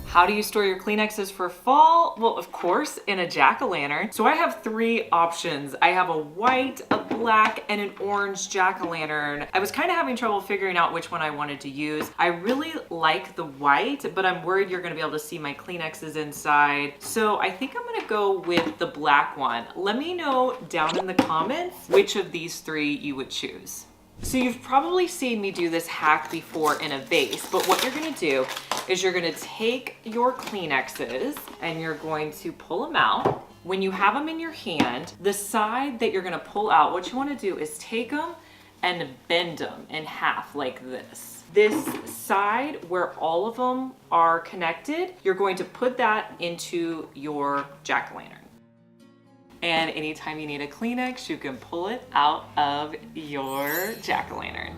How do you store your Kleenexes for fall? Well, of course, in a jack-o'-lantern. So I have 3 options. I have a white, a black, and an orange jack-o'-lantern. I was kind of having trouble figuring out which one I wanted to use. I really like the white, but I'm worried you're gonna be able to see my Kleenexes inside. So I think I'm gonna go with the black one. Let me know down in the comments which of these 3 you would choose. So you've probably seen me do this hack before in a vase, but what you're gonna do is you're gonna take your Kleenexes and you're going to pull them out. When you have them in your hand, the side that you're gonna pull out, what you wanna do is take them and bend them in half like this. This side where all of them are connected, you're going to put that into your jack-o'-lantern. And anytime you need a Kleenex, you can pull it out of your jack-o'-lantern.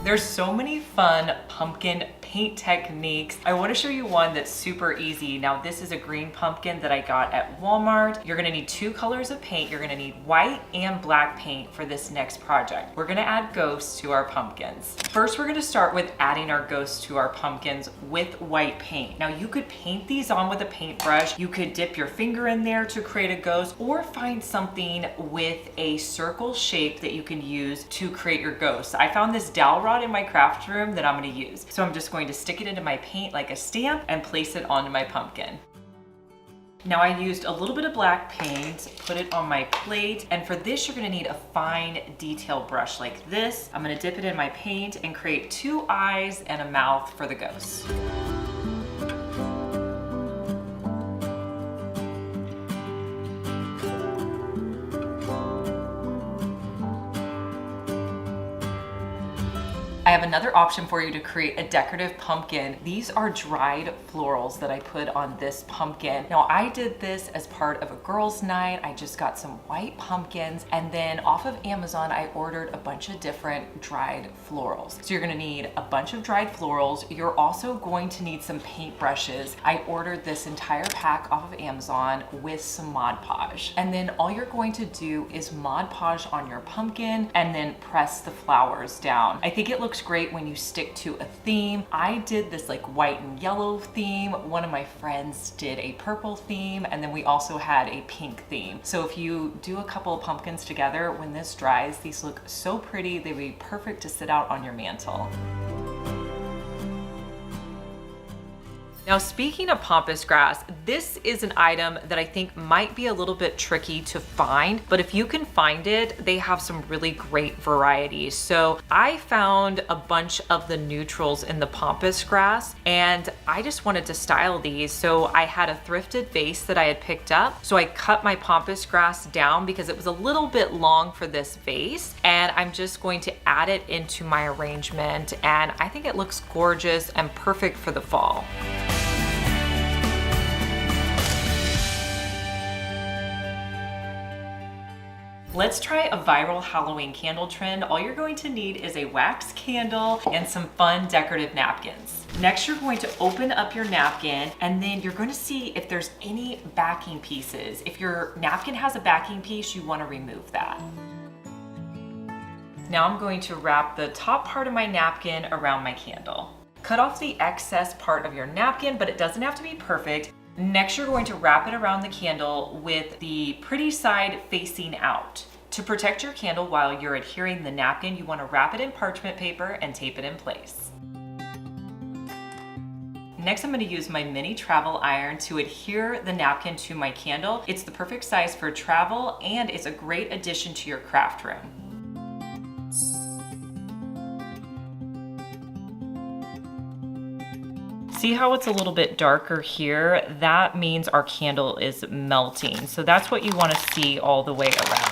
There's so many fun pumpkin paint techniques. I want to show you one that's super easy. Now this is a green pumpkin that I got at Walmart. You're gonna need 2 colors of paint. You're gonna need white and black paint for this next project. We're gonna add ghosts to our pumpkins. First, we're gonna start with adding our ghosts to our pumpkins with white paint. Now you could paint these on with a paintbrush. You could dip your finger in there to create a ghost, or find something with a circle shape that you can use to create your ghosts. I found this dowel rod in my craft room that I'm gonna use. So I'm just going to stick it into my paint like a stamp and place it onto my pumpkin. Now I used a little bit of black paint, put it on my plate, and for this you're gonna need a fine detail brush like this. I'm gonna dip it in my paint and create 2 eyes and a mouth for the ghost. I have another option for you to create a decorative pumpkin. These are dried florals that I put on this pumpkin. Now I did this as part of a girls' night. I just got some white pumpkins, and then off of Amazon I ordered a bunch of different dried florals. So you're gonna need a bunch of dried florals. You're also going to need some paint brushes. I ordered this entire pack off of Amazon with some Mod Podge. And then all you're going to do is Mod Podge on your pumpkin and then press the flowers down. I think it looks great when you stick to a theme. I did this like white and yellow theme. One of my friends did a purple theme, and then we also had a pink theme. So if you do a couple of pumpkins together, when this dries, these look so pretty. They'd be perfect to sit out on your mantle. Now, speaking of pampas grass, this is an item that I think might be a little bit tricky to find, but if you can find it, they have some really great varieties. So I found a bunch of the neutrals in the pampas grass, and I just wanted to style these. So I had a thrifted vase that I had picked up. So I cut my pampas grass down because it was a little bit long for this vase, and I'm just going to add it into my arrangement, and I think it looks gorgeous and perfect for the fall. Let's try a viral Halloween candle trend. All you're going to need is a wax candle and some fun decorative napkins. Next, you're going to open up your napkin, and then you're going to see if there's any backing pieces. If your napkin has a backing piece, you want to remove that. Now I'm going to wrap the top part of my napkin around my candle. Cut off the excess part of your napkin, but it doesn't have to be perfect. Next, you're going to wrap it around the candle with the pretty side facing out. To protect your candle while you're adhering the napkin, you want to wrap it in parchment paper and tape it in place. Next, I'm going to use my mini travel iron to adhere the napkin to my candle. It's the perfect size for travel, and it's a great addition to your craft room. See how it's a little bit darker here? That means our candle is melting. So that's what you want to see all the way around.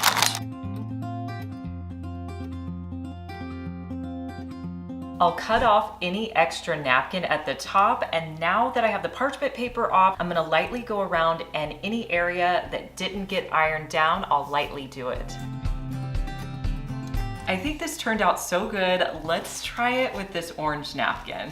I'll cut off any extra napkin at the top, and now that I have the parchment paper off, I'm gonna lightly go around, and any area that didn't get ironed down, I'll lightly do it. I think this turned out so good. Let's try it with this orange napkin.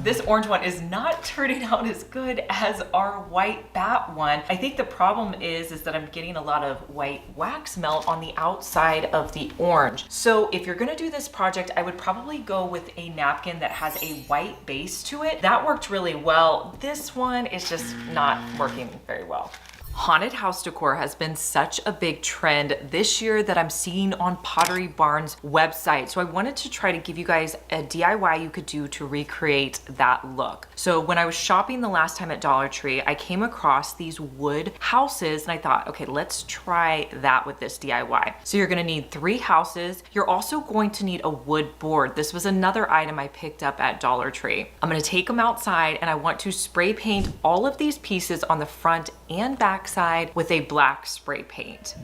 This orange one is not turning out as good as our white bat one. I think the problem is that I'm getting a lot of white wax melt on the outside of the orange. So if you're gonna do this project, I would probably go with a napkin that has a white base to it. That worked really well. This one is just not working very well. Haunted house decor has been such a big trend this year that I'm seeing on Pottery Barn's website. So I wanted to try to give you guys a DIY you could do to recreate that look. So when I was shopping the last time at Dollar Tree, I came across these wood houses and I thought, okay, let's try that with this DIY. So you're gonna need 3 houses. You're also going to need a wood board. This was another item I picked up at Dollar Tree. I'm gonna take them outside and I want to spray paint all of these pieces on the front and back side with a black spray paint.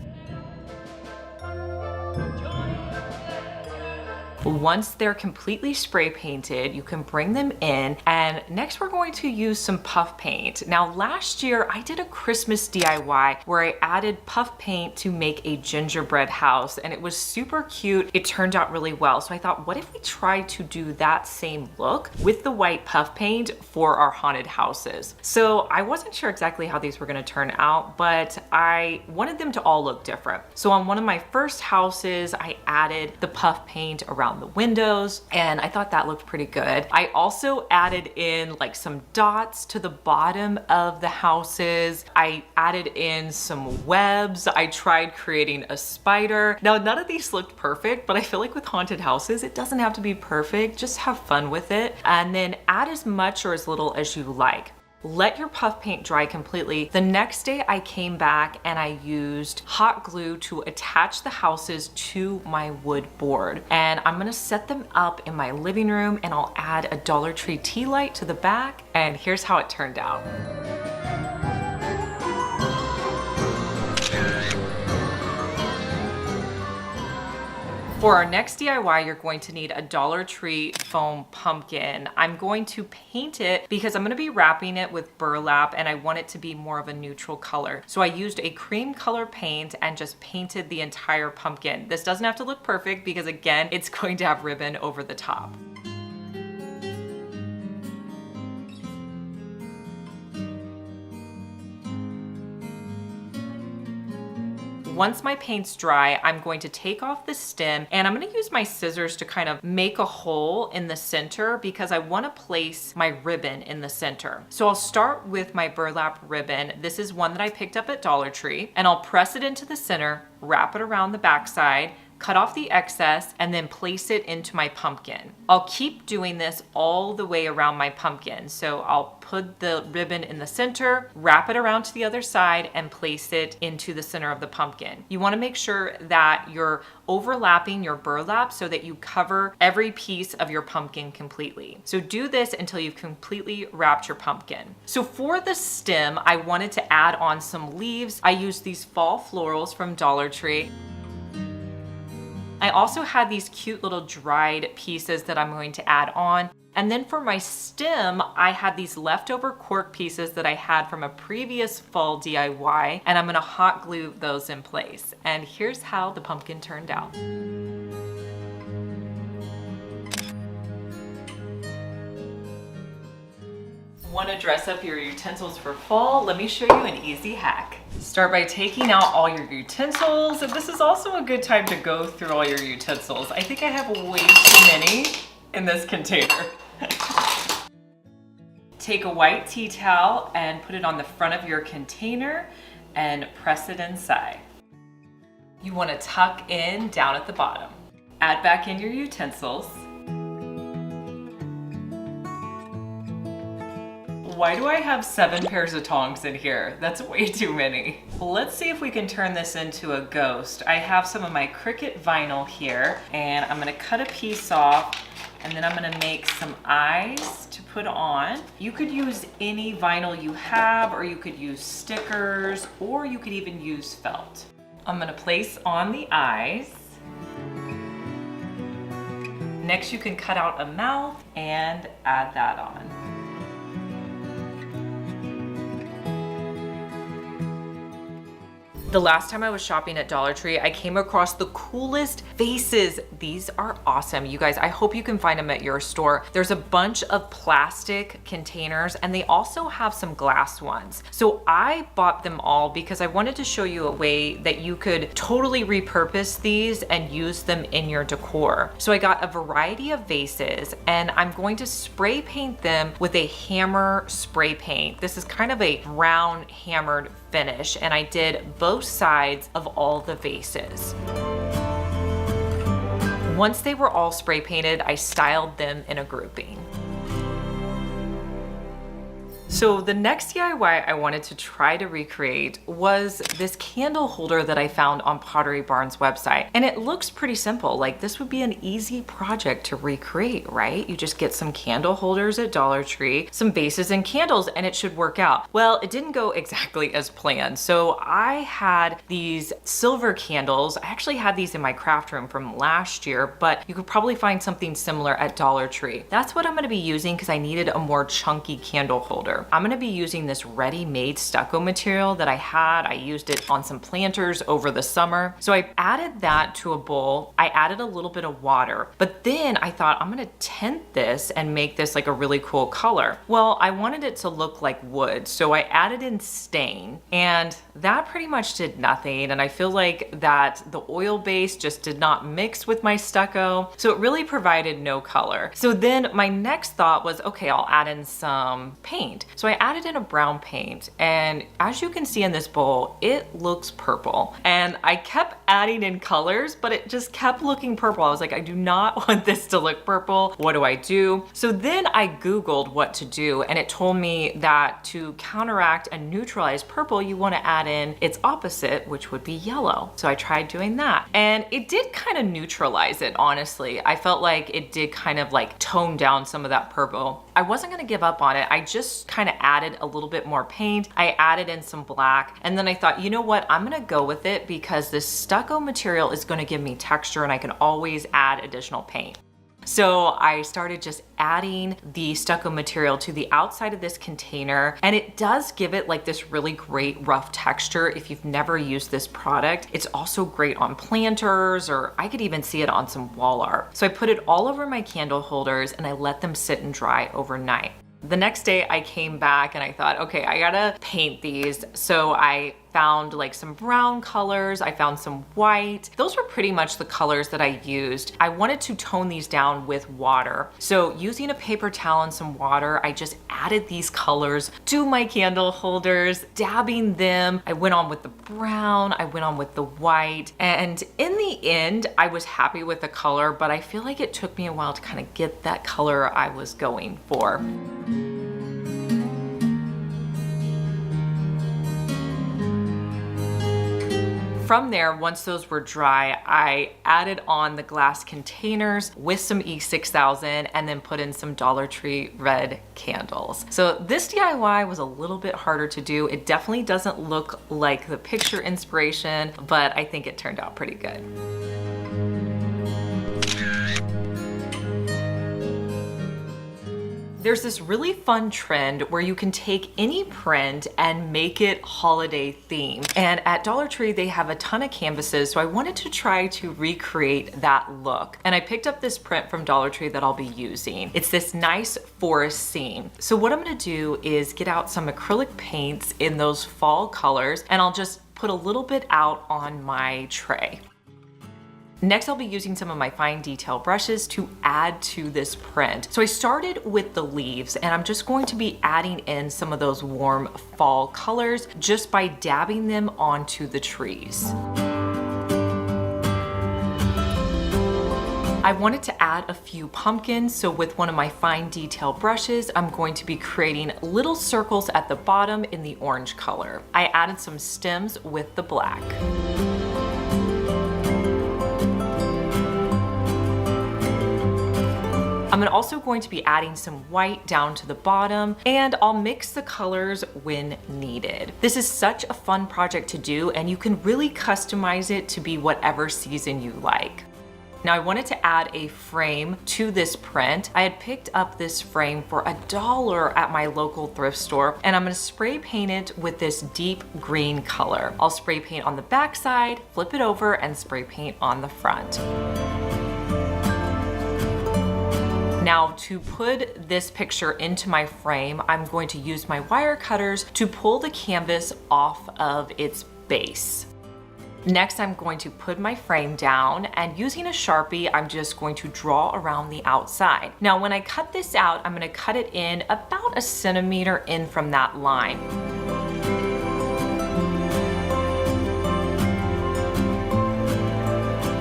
Once they're completely spray painted, you can bring them in, and next we're going to use some puff paint. Now last year I did a Christmas DIY where I added puff paint to make a gingerbread house, and it was super cute. It turned out really well. So I thought, what if we tried to do that same look with the white puff paint for our haunted houses? So I wasn't sure exactly how these were gonna turn out, but I wanted them to all look different. So on one of my first houses, I added the puff paint around the windows, and I thought that looked pretty good. I also added in like some dots to the bottom of the houses. I added in some webs. I tried creating a spider. Now, none of these looked perfect, but I feel like with haunted houses, it doesn't have to be perfect. Just have fun with it, and then add as much or as little as you like. Let your puff paint dry completely. The next day I came back and I used hot glue to attach the houses to my wood board. And I'm gonna set them up in my living room, and I'll add a Dollar Tree tea light to the back. And here's how it turned out. For our next DIY, you're going to need a Dollar Tree foam pumpkin. I'm going to paint it because I'm gonna be wrapping it with burlap and I want it to be more of a neutral color. So I used a cream color paint and just painted the entire pumpkin. This doesn't have to look perfect because again, it's going to have ribbon over the top. Once my paint's dry, I'm going to take off the stem and I'm gonna use my scissors to kind of make a hole in the center because I wanna place my ribbon in the center. So I'll start with my burlap ribbon. This is one that I picked up at Dollar Tree, and I'll press it into the center, wrap it around the backside, cut off the excess, and then place it into my pumpkin. I'll keep doing this all the way around my pumpkin. So I'll put the ribbon in the center, wrap it around to the other side, and place it into the center of the pumpkin. You wanna make sure that you're overlapping your burlap so that you cover every piece of your pumpkin completely. So do this until you've completely wrapped your pumpkin. So for the stem, I wanted to add on some leaves. I used these fall florals from Dollar Tree. I also had these cute little dried pieces that I'm going to add on. And then for my stem, I had these leftover cork pieces that I had from a previous fall DIY, and I'm gonna hot glue those in place. And here's how the pumpkin turned out. Want to dress up your utensils for fall? Let me show you an easy hack. Start by taking out all your utensils, and this is also a good time to go through all your utensils. I think I have way too many in this container. Take a white tea towel and put it on the front of your container and press it inside. You want to tuck in down at the bottom. Add back in your utensils. Why do I have 7 pairs of tongs in here? That's way too many. Let's see if we can turn this into a ghost. I have some of my Cricut vinyl here, and I'm gonna cut a piece off, and then I'm gonna make some eyes to put on. You could use any vinyl you have, or you could use stickers, or you could even use felt. I'm gonna place on the eyes. Next, you can cut out a mouth and add that on. The last time I was shopping at Dollar Tree, I came across the coolest vases. These are awesome. You guys, I hope you can find them at your store. There's a bunch of plastic containers, and they also have some glass ones. So I bought them all because I wanted to show you a way that you could totally repurpose these and use them in your decor. So I got a variety of vases, and I'm going to spray paint them with a hammer spray paint. This is kind of a round hammered finish, and I did both sides of all the vases. Once they were all spray painted, I styled them in a grouping. So the next DIY I wanted to try to recreate was this candle holder that I found on Pottery Barn's website. And it looks pretty simple. Like, this would be an easy project to recreate, right? You just get some candle holders at Dollar Tree, some vases and candles, and it should work out. Well, it didn't go exactly as planned. So I had these silver candles. I actually had these in my craft room from last year, but you could probably find something similar at Dollar Tree. That's what I'm gonna be using because I needed a more chunky candle holder. I'm gonna be using this ready-made stucco material that I had. I used it on some planters over the summer. So I added that to a bowl. I added a little bit of water, but then I thought I'm gonna tint this and make this like a really cool color. Well, I wanted it to look like wood, so I added in stain, and that pretty much did nothing. And I feel like that the oil base just did not mix with my stucco, so it really provided no color. So then my next thought was, okay, I'll add in some paint. So I added in a brown paint, and as you can see in this bowl, it looks purple. And I kept adding in colors, but it just kept looking purple. I was like, I do not want this to look purple. What do I do? So then I Googled what to do, and it told me that to counteract and neutralize purple, you want to add in its opposite, which would be yellow. So I tried doing that, and it did kind of neutralize it, honestly. I felt like it did kind of like tone down some of that purple. I wasn't gonna give up on it. I just kind of added a little bit more paint. I added in some black, and then I thought, you know what? I'm gonna go with it because this stucco material is gonna give me texture, and I can always add additional paint. So I started just adding the stucco material to the outside of this container, and it does give it like this really great rough texture. If you've never used this product, it's also great on planters, or I could even see it on some wall art. So I put it all over my candle holders, and I let them sit and dry overnight. The next day I came back and I thought, okay, I gotta paint these. So I found like some brown colors, I found some white. Those were pretty much the colors that I used. I wanted to tone these down with water. So using a paper towel and some water, I just added these colors to my candle holders, dabbing them. I went on with the brown, I went on with the white, and in the end, I was happy with the color, but I feel like it took me a while to kind of get that color I was going for. From there, once those were dry, I added on the glass containers with some E6000 and then put in some Dollar Tree red candles. So this DIY was a little bit harder to do. It definitely doesn't look like the picture inspiration, but I think it turned out pretty good. There's this really fun trend where you can take any print and make it holiday themed. And at Dollar Tree, they have a ton of canvases, so I wanted to try to recreate that look. And I picked up this print from Dollar Tree that I'll be using. It's this nice forest scene. So what I'm gonna do is get out some acrylic paints in those fall colors, and I'll just put a little bit out on my tray. Next, I'll be using some of my fine detail brushes to add to this print. So I started with the leaves, and I'm just going to be adding in some of those warm fall colors just by dabbing them onto the trees. I wanted to add a few pumpkins, so with one of my fine detail brushes, I'm going to be creating little circles at the bottom in the orange color. I added some stems with the black. I'm also going to be adding some white down to the bottom, and I'll mix the colors when needed. This is such a fun project to do, and you can really customize it to be whatever season you like. Now I wanted to add a frame to this print. I had picked up this frame for $1 at my local thrift store, and I'm gonna spray paint it with this deep green color. I'll spray paint on the back side, flip it over, and spray paint on the front. Now to put this picture into my frame, I'm going to use my wire cutters to pull the canvas off of its base. Next, I'm going to put my frame down, and using a Sharpie, I'm just going to draw around the outside. Now, when I cut this out, I'm gonna cut it in about 1 centimeter in from that line.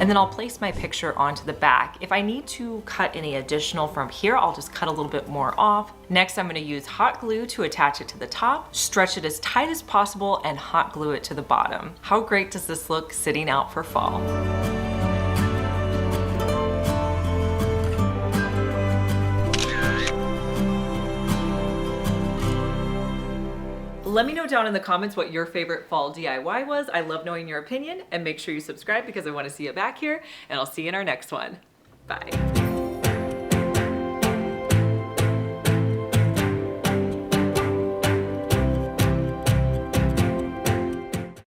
And then I'll place my picture onto the back. If I need to cut any additional from here, I'll just cut a little bit more off. Next, I'm gonna use hot glue to attach it to the top, stretch it as tight as possible, and hot glue it to the bottom. How great does this look sitting out for fall? Let me know down in the comments what your favorite fall DIY was. I love knowing your opinion, and make sure you subscribe because I want to see you back here, and I'll see you in our next one. Bye.